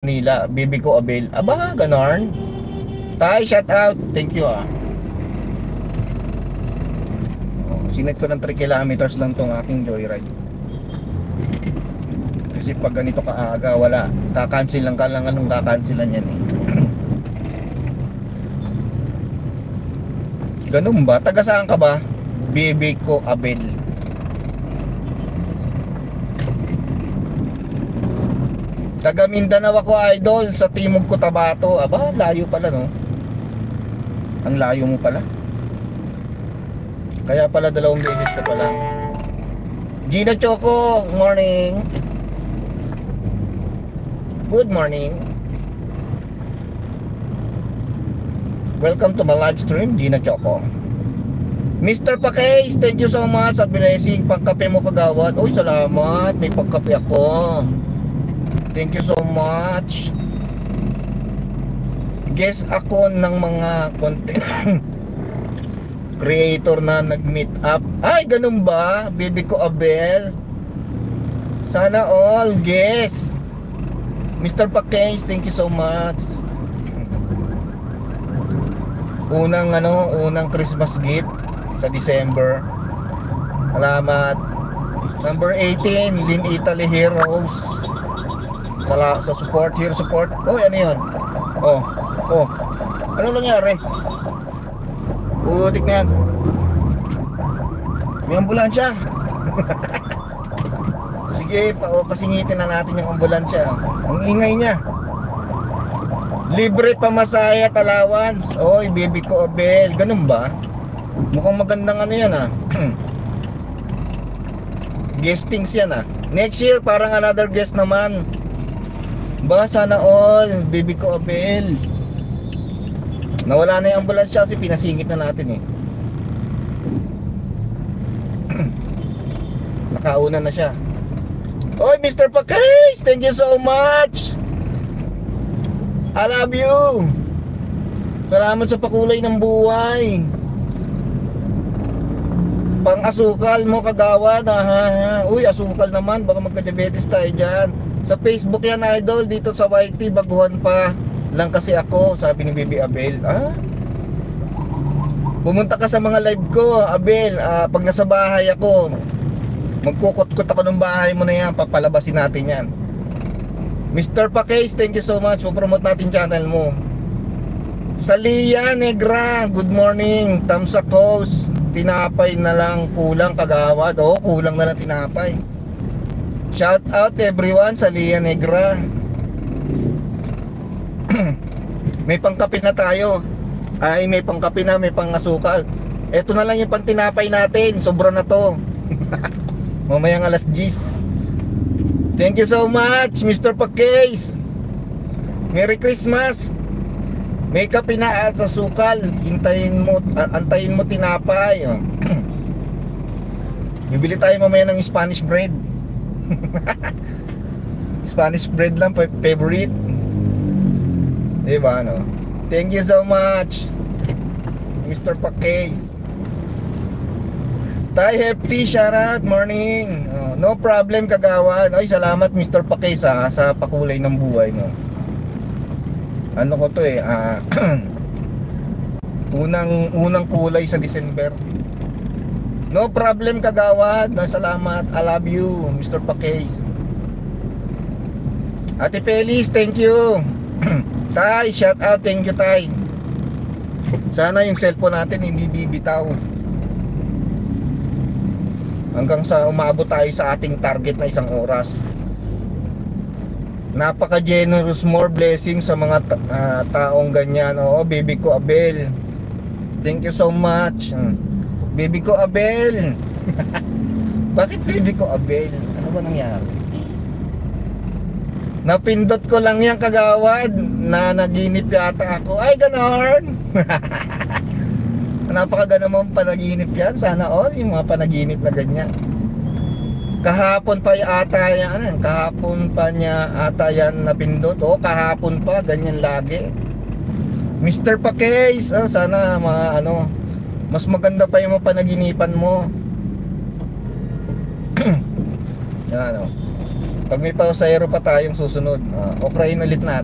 Manila, bibi ko Abel. Aba, ganon. Tay, shout out. Thank you ah. Sinet ko ng 3 kilometers lang tong aking joyride. Kasi pag ganito kaaga, wala. Kakancel lang ka lang anong kakancelan yan eh. Ganun ba? Taga saan ka ba? Bibi ko Abel. Taga Mindanao ako, idol, sa Timog Cotabato. Aba, layo pala no. Ang layo mo pala. Kaya pala 2 beses ka pala. Gina Choco, morning. Good morning. Welcome to my live stream, Gina Choco. Mr. Pakay, thank you so much sa blessing. Pangkape mo kagawad. Uy, salamat. May pangkape ako. Thank you so much. Guess ako ng mga content creator na nag-meet up. Ay, ganun ba? Bibi ko Abel. Sana all guess. Mr. Pakay, thank you so much. Unang Christmas gift sa December. Salamat. Number 18, Lin Italy Heroes. Wala sa support, here support. Oh, ano yun? Oh. Ano nangyari? Utik na yan. May ambulansya. Sige, pasingitin na natin yung ambulansya. Ang ingay niya. Libre pamasaya at allowance. Oy, baby ko Abel. Ganun ba? Mukhang magandang ano yan ah. Guestings yan ah. Next year parang another guest naman. Ba, sana all, baby ko Abel. Nawala na yung ambulansya kasi pinasingit na natin eh. Nakauna na siya. Oy, Mr. Pakay, thank you so much. I love you. Salamat sa pakulay ng buhay. Pang asukal mo kagawad ha. Uy, asukal naman, baka magka-diabetes tayo dyan. Sa Facebook yan idol, dito sa YT, baguhan pa lang kasi ako, sabi ni Bibi Abel. Pumunta ka sa mga live ko, Abel. Pag nasa bahay ako, magkukot-kot ako ng bahay mo na yan, papalabasin natin yan. Mr. Pakay, thank you so much. Promote natin channel mo. Salia Negra, good morning. Tamsa Coast, tinapay na lang kulang kagawad. Oh, kulang na lang tinapay. Shout out everyone, Salia Negra. May pangkape na tayo. Ay, may pangkape na, may pangasukal. Ito na lang yung pantinapay natin. Sobra na to. Mamayang alas 10. Thank you so much, Mr. Pakay. Merry Christmas. May kape na at asukal. Antayin mo tinapay. Bibili tayo mamaya ng Spanish bread. Spanish bread lang, favorite. Diba, no? Thank you so much, Mr. Pakay. Tay Hefty, shoutout, morning. No problem kagawad. Ay, salamat Mr. Pakay sa pakulay ng buhay mo. Ano ko to eh, unang kulay sa December. No problem kagawad. Salamat. I love you, Mr. Pakay. Ate Pelis, thank you. Tay, shout out, thank you Tay. Sana yung cellphone natin hindi bibitaw hanggang sa umabot tayo sa ating target na 1 oras. Napaka-generous, more blessings sa mga taong ganyan. Oo, baby ko Abel. Thank you so much. Baby ko Abel. Bakit baby ko Abel? Ano ba nangyari? Napindot ko lang yan kagawad na naginip yata ako. Ay, ganon. Napakaganda mong panaginip yan. Sana all yung mga panaginip na ganyan. Kahapon pa ata yan. Kahapon pa niya ata yan napindot. O, kahapon pa. Ganyan lagi. Mr. Pakay, sana mas maganda pa yung mga panaginipan mo. Yan o. Pag may pasahero pa tayong susunod, okrayin ulit natin.